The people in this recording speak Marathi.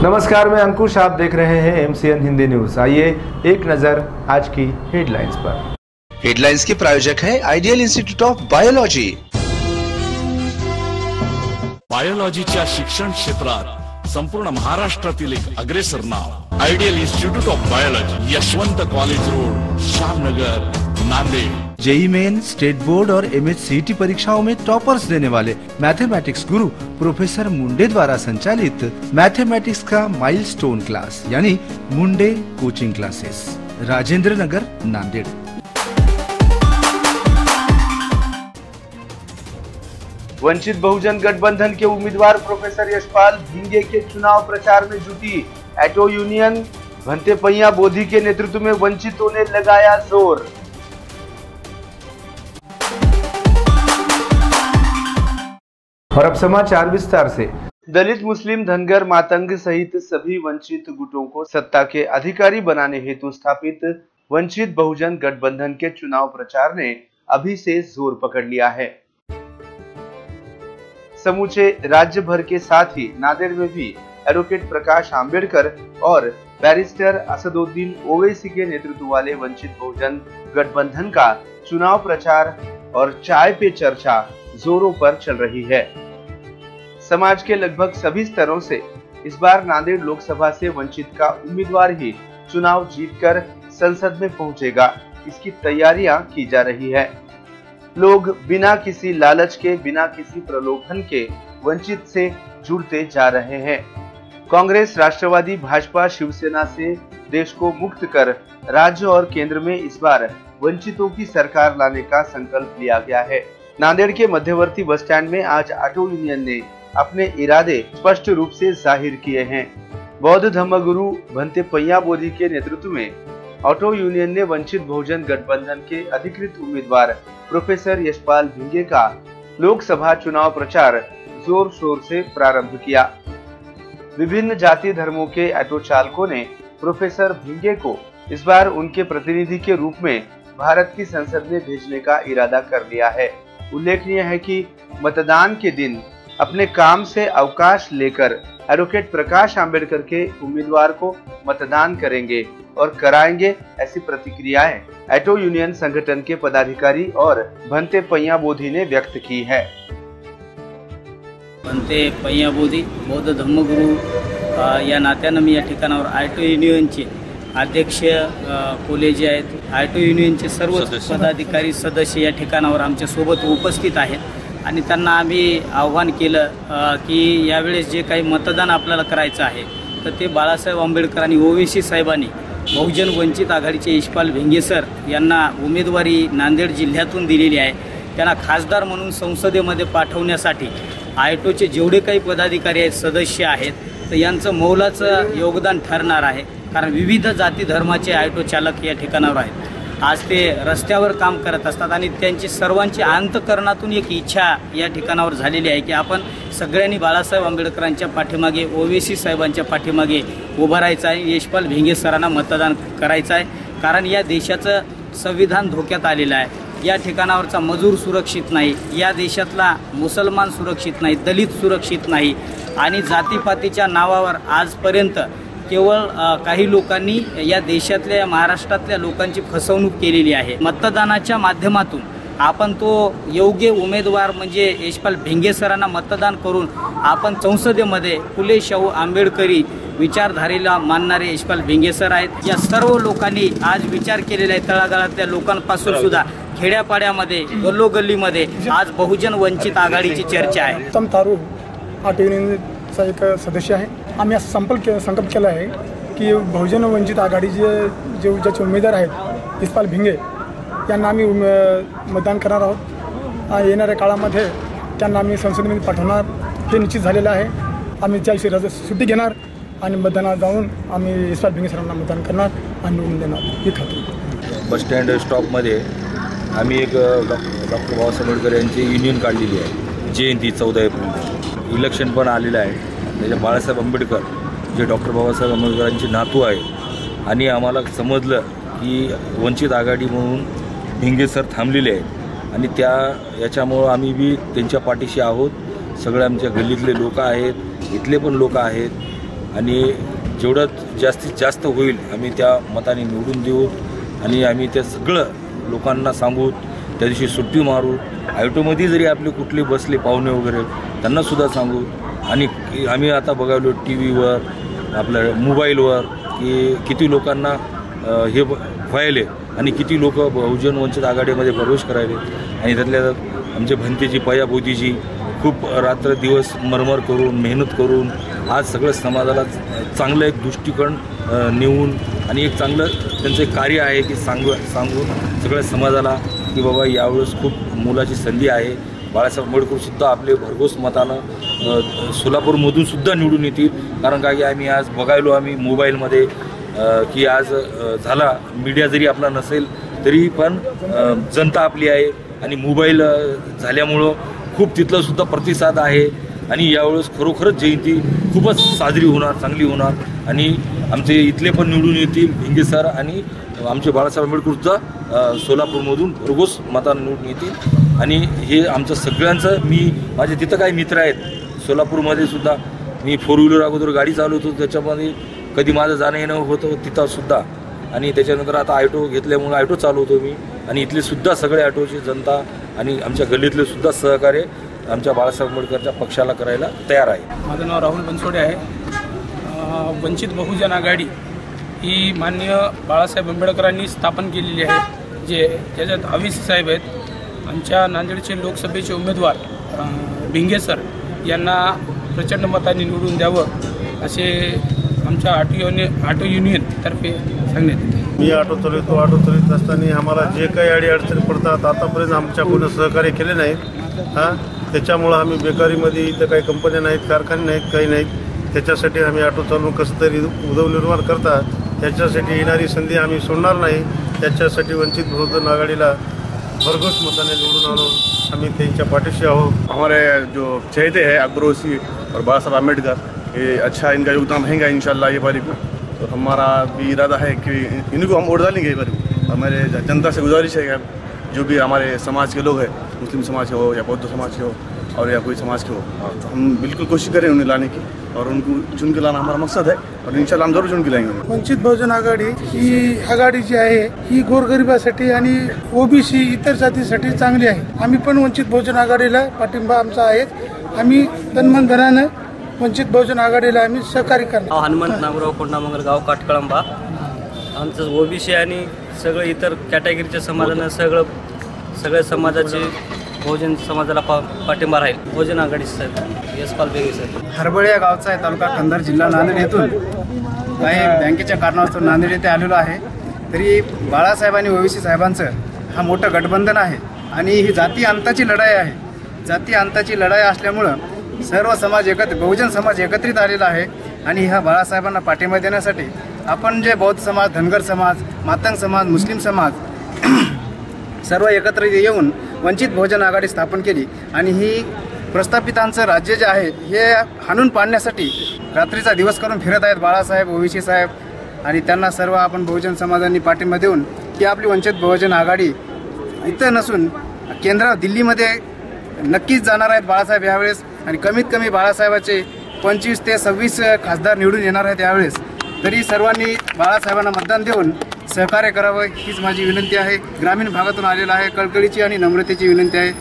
नमस्कार, मैं अंकुश, आप देख रहे हैं एमसीएन हिंदी न्यूज। आइए एक नजर आज की हेडलाइंस पर। हेडलाइंस के प्रायोजक हैं आयडियल इन्स्टिट्यूट ऑफ बायोलॉजी। बायोलॉजीच्या शिक्षण क्षेत्रात संपूर्ण महाराष्ट्रातील एक अग्रेसर नाव ideal institute of biology, Yashwant college road, Shyamnagar, Nanded. JEE main, state board और एमएचसीईटी परीक्षाओं में टॉपर्स देने वाले मैथमेटिक्स गुरु प्रोफेसर मुंडे द्वारा संचालित मैथमेटिक्स का माइलस्टोन क्लास यानी मुंडे कोचिंग क्लासेस, राजेंद्र नगर, नांदेड़। वंचित बहुजन गठबंधन के उम्मीदवार प्रोफेसर यशपाल भिंगे के चुनाव प्रचार में जुटी ऑटो यूनियन। भंते पैया बोधी के नेतृत्व में वंचितों ने लगाया जोर। और अब समाचार विस्तार से। दलित, मुस्लिम, धनगर, मातंग सहित सभी वंचित गुटों को सत्ता के अधिकारी बनाने हेतु स्थापित वंचित बहुजन गठबंधन के चुनाव प्रचार ने अभी से जोर पकड़ लिया है। समूचे राज्य भर के साथ ही नांदेड़ में भी एडवोकेट प्रकाश आंबेडकर और बैरिस्टर असदुद्दीन ओवैसी के नेतृत्व वाले वंचित बहुजन गठबंधन का चुनाव प्रचार और चाय पे चर्चा जोरों पर चल रही है। समाज के लगभग सभी स्तरों से इस बार नांदेड़ लोकसभा से वंचित का उम्मीदवार ही चुनाव जीतकर संसद में पहुंचेगा, इसकी तैयारियां की जा रही है। लोग बिना किसी लालच के, बिना किसी प्रलोभन के वंचित से जुड़ते जा रहे हैं। कांग्रेस, राष्ट्रवादी, भाजपा, शिवसेना से देश को मुक्त कर राज्य और केंद्र में इस बार वंचितों की सरकार लाने का संकल्प लिया गया है। नांदेड़ के मध्यवर्ती बस स्टैंड में आज ऑटो यूनियन ने अपने इरादे स्पष्ट रूप से जाहिर किए हैं। बौद्ध धर्मगुरु भंते पैया बोधी के नेतृत्व में ऑटो यूनियन ने वंचित बहुजन गठबंधन के अधिकृत उम्मीदवार प्रोफेसर यशपाल भिंगे का लोकसभा चुनाव प्रचार जोर शोर से प्रारंभ किया। विभिन्न जाति धर्मों के ऑटो चालकों ने प्रोफेसर भिंगे को इस बार उनके प्रतिनिधि के रूप में भारत की संसद में भेजने का इरादा कर लिया है। उल्लेखनीय है कि मतदान के दिन अपने काम से अवकाश लेकर एडवोकेट प्रकाश आंबेडकर के उम्मीदवार को मतदान करेंगे और कराएंगे, ऐसी प्रतिक्रियाएं ऑटो यूनियन संगठन के पदाधिकारी और भंते पैया बोधी ने व्यक्त की है। भंते पैया बोधी बौद्ध धर्मगुरू या नात्यानं मी या ठिकाणावर ऑटो युनियनचे अध्यक्ष कोले जे आहेत, ऑटो युनियनचे सर्व पदाधिकारी सदस्य या ठिकाणावर आमच्या सोबत उपस्थित आहेत आणि त्यांना आम्ही आव्हान केलं की यावेळेस जे काही मतदान आपल्याला करायचं आहे तर ते बाळासाहेब आंबेडकर आणि ओवैसी साहेबांनी बहुजन वंचित आघाडीचे यशपाल भिंगे सर यांना उमेदवारी नांदेड जिल्ह्यातून दिलेली आहे। त्यांना खासदार म्हणून संसदेमध्ये पाठवण्यासाठी ऑटोचे जेवढे काही पदाधिकारी आहेत, सदस्य आहेत, तर यांचं मोलाचं योगदान ठरणार आहे। कारण विविध जाती धर्माचे ऑटो चालक या ठिकाणावर आहेत। आज ते रस्त्यावर काम करत असतात आणि त्यांची सर्वांची अंतःकरणातून एक इच्छा या ठिकाणावर झालेली आहे की आपण सगळ्यांनी बाळासाहेब आंबेडकरांच्या पाठीमागे, ओवैसी साहेबांच्या पाठीमागे उभं राहायचं आहे। यशपाल भिंगे सरांना मतदान करायचं आहे। कारण या देशाचं संविधान धोक्यात आलेलं आहे। या ठिकाणावरचा मजूर सुरक्षित नाही, या देशातला मुसलमान सुरक्षित नाही, दलित सुरक्षित नाही आणि जातीपातीच्या नावावर आजपर्यंत केवळ काही लोकांनी या देशातल्या, महाराष्ट्रातल्या लोकांची फसवणूक केलेली आहे। मतदानाच्या माध्यमातून आपण तो योग्य उमेदवार म्हणजे यशपाल भिंगे सरांना मतदान करून आपण संसदेमध्ये फुले शाहू आंबेडकरी विचारधारेला मानणारे यशपाल भिंगे सर आहेत। या सर्व लोकांनी आज विचार केलेला आहे। तळागाळातल्या लोकांपासून सुद्धा खेड्यापाड्यामध्ये, गल्लोगल्लीमध्ये आज बहुजन वंचित आघाडीची चर्चा आहे। उत्तम तारू ऑटो युनियनचा एक सदस्य आहे। आम्ही संकल्प केला आहे की बहुजन वंचित आघाडीचे ज्याचे उमेदवार आहेत यशपाल भिंगे यांना आम्ही मतदान करणार आहोत। येणाऱ्या काळामध्ये त्यांना आम्ही संसदेमध्ये पाठवणार हे निश्चित झालेलं आहे। आम्ही त्याविषयी सुट्टी घेणार आणि मतदानात जाऊन आम्ही यशपाल भिंगे सरांना मतदान करणार आणि निवडून देणार ही खात्री। बस स्टँड स्टॉपमध्ये आम्ही एक डॉक्टर बाबासाहेब आंबेडकर यांची युनियन काढलेली आहे। जयंती 14 एप्रिल इलेक्शन पण आलेलं आहे। त्याच्या बाळासाहेब आंबेडकर जे डॉक्टर बाबासाहेब आंबेडकरांचे नातू आहे आणि आम्हाला समजलं की वंचित आघाडी म्हणून भिंगे सर थांबलेले आहेत आणि याच्यामुळं आम्ही बी त्यांच्या पाठीशी आहोत। सगळे आमच्या गल्लीतले लोक आहेत, इथले पण लोक आहेत आणि जेवढं जास्तीत जास्त होईल आम्ही त्या मताने निवडून देऊ आणि आम्ही ते सगळं लोकांना सांगू. त्या दिवशी सुट्टी मारू. ऑटोमध्ये जरी आपले कुठले बसले पाहुणे वगैरे त्यांनासुद्धा सांगू. आणि आम्ही आता बघायलो टी व्हीवर आपल्या मोबाईलवर की किती लोकांना हे व्हायले आणि किती लोक बहुजन वंचित आघाडीमध्ये प्रवेश करायले. आणि त्यातल्या आमच्या भंतेची पयाभोवतीची खूप रात्र दिवस मरमर करून मेहनत करून आज सगळं समाजाला चांगलं एक दृष्टिकोन नेऊन आणि एक चांगलं त्यांचं एक कार्य आहे की सांगू सगळ्या समाजाला की बाबा यावेळेस खूप मोलाची संधी आहे. बाळासाहेब आंबेडकरसुद्धा आपले भरघोस मतानं सोलापूरमधून सुद्धा निवडून येतील. कारण का की आम्ही आज बघायलो आम्ही मोबाईलमध्ये की आज झाला मीडिया जरी आपला नसेल तरी पण जनता आपली आहे आणि मोबाईल झाल्यामुळं खूप तिथलंसुद्धा प्रतिसाद आहे. आणि यावेळेस खरोखरच जयंती खूपच साजरी होणार, चांगली होणार आणि आमचे इथले पण निवडून येतील भिंगे सर आणि आमचे बाळासाहेब आंबेडकरसुद्धा सोलापूरमधून भरघोस मतानं निवडून येतील. आणि हे आमचं सगळ्यांचं माझे तिथं काही मित्र आहेत सोलापूरमध्ये सुद्धा. मी 4 व्हीलर अगोदर गाडी चालवतो त्याच्यामध्ये कधी माझं जाणं येणं होतं तिथंसुद्धा. आणि त्याच्यानंतर आता ऑटो घेतल्यामुळे ऑटो चालवतो मी. आणि इथले सुद्धा सगळे ऑटोची जनता आणि आमच्या गल्लीतले सुद्धा सहकार्य आमच्या बाळासाहेब आंबेडकरच्या पक्षाला करायला तयार आहे. माझं नाव राहुल बनसोडे आहे. वंचित बहुजन आघाडी ही माननीय बाळासाहेब आंबेडकरांनी स्थापन केलेली आहे. ज्याच्यात हवीस साहेब आहेत. आमच्या नांदेडचे लोकसभेचे उमेदवार भिंगे सर यांना प्रचंड मताने निवडून द्यावं असे आमच्या ऑटो युनियनतर्फे सांगण्यात येते. मी ऑटो चालवत असताना आम्हाला जे काही अडीअडचणी पडतात आतापर्यंत आमच्या कोणी सहकार्य केले नाहीत. त्याच्यामुळं आम्ही बेकारीमध्ये इथं काही कंपन्या नाहीत, कारखाने नाहीत, काही नाहीत. त्याच्यासाठी आम्ही ऑटो चालवून कसं तरी उदरनिर्वाह करता. त्याच्यासाठी येणारी संधी आम्ही सोडणार नाही. त्याच्यासाठी वंचित बहुजन आघाडीला भरघोस मताने निवडून आणून आम्ही त्यांच्या पाठीशी आहोत. हमारे जो चहेते हैं अकबर ओवैसी और बाबा साहब आम्बेडकर ये अच्छा इनका योगदान रहेगा इंशाल्लाह ये बारी को. तो हमारा भी इरादा है कि इनको हम वोट डालेंगे ये बारी. हमारे जनता से गुजारिश है कि जो भी हमारे समाज के लोग हैं, मुस्लिम समाज के हो या बौद्ध समाज के हो और या कोई समाज के हो, तो हम बिल्कुल कोशिश करें उन्हें लाने की और उनको चुन के लाना हमारा मकसद है और इंशाल्लाह हम जरूर चुन के लाएंगे. वंचित बहुजन आघाडी ही आघाडी जी आहे ही गोरगरिबासाठी आणि ओबीसी इतर जातीसाठी चांगली आहे. आम्ही पण वंचित बहुजन आघाडीला पाठिंबा आमचा आहे. आम्ही तनमन धनानं वंचित बहुजन आघाडीला आम्ही सहकार्य करणार. हनुमंत नामराव कोंडामंगल गाव काटकळंबा. आमचं ओबीसी आणि सगळं इतर कॅटेगरीच्या समाजानं सगळ्या समाजाचे बहुजन समाजाला पाठिंबा राहील. बहुजन आघाडी साहेब यशपाल बेगे साहेब. हरबळे या गावचा आहे, तालुका कंधार, जिल्हा नांदेड येथून काही बँकेच्या कारणास्तव नांदेड येथे आलेलो आहे. तरी बाळासाहेब आणि ओबीसी साहेबांचं हा मोठं गठबंधन आहे आणि ही जाती अंताची लढाई आहे. जाती अंताची लढाई असल्यामुळं सर्व समाज बहुजन समाज एकत्रित आलेला आहे. आणि ह्या बाळासाहेबांना पाठिंबा देण्यासाठी आपण जे बौद्ध समाज, धनगर समाज, मातंग समाज, मुस्लिम समाज सर्व एकत्र येऊन वंचित बहुजन आघाडी स्थापन केली. आणि ही प्रस्थापितांचं राज्य जे आहे हे हाणून पाडण्यासाठी रात्रीचा दिवस करून फिरत आहेत बाळासाहेब, ओबीसी साहेब. आणि त्यांना सर्व आपण बहुजन समाजांनी पाठिंबा देऊन की आपली वंचित बहुजन आघाडी इथं नसून केंद्रात दिल्लीमध्ये नक्कीच जाणार आहेत बाळासाहेब यावेळेस. आणि कमीत कमी बाळासाहेबाचे 25 ते 26 खासदार निवडून येणार आहेत यावेळेस. तरी सर्वांनी बाळासाहेबांना मतदान देऊन सहकार्य करावं हीच माझी विनंती आहे. ग्रामीण भागातून आलेला आहे, कळकळीची आणि नम्रतेची विनंती आहे.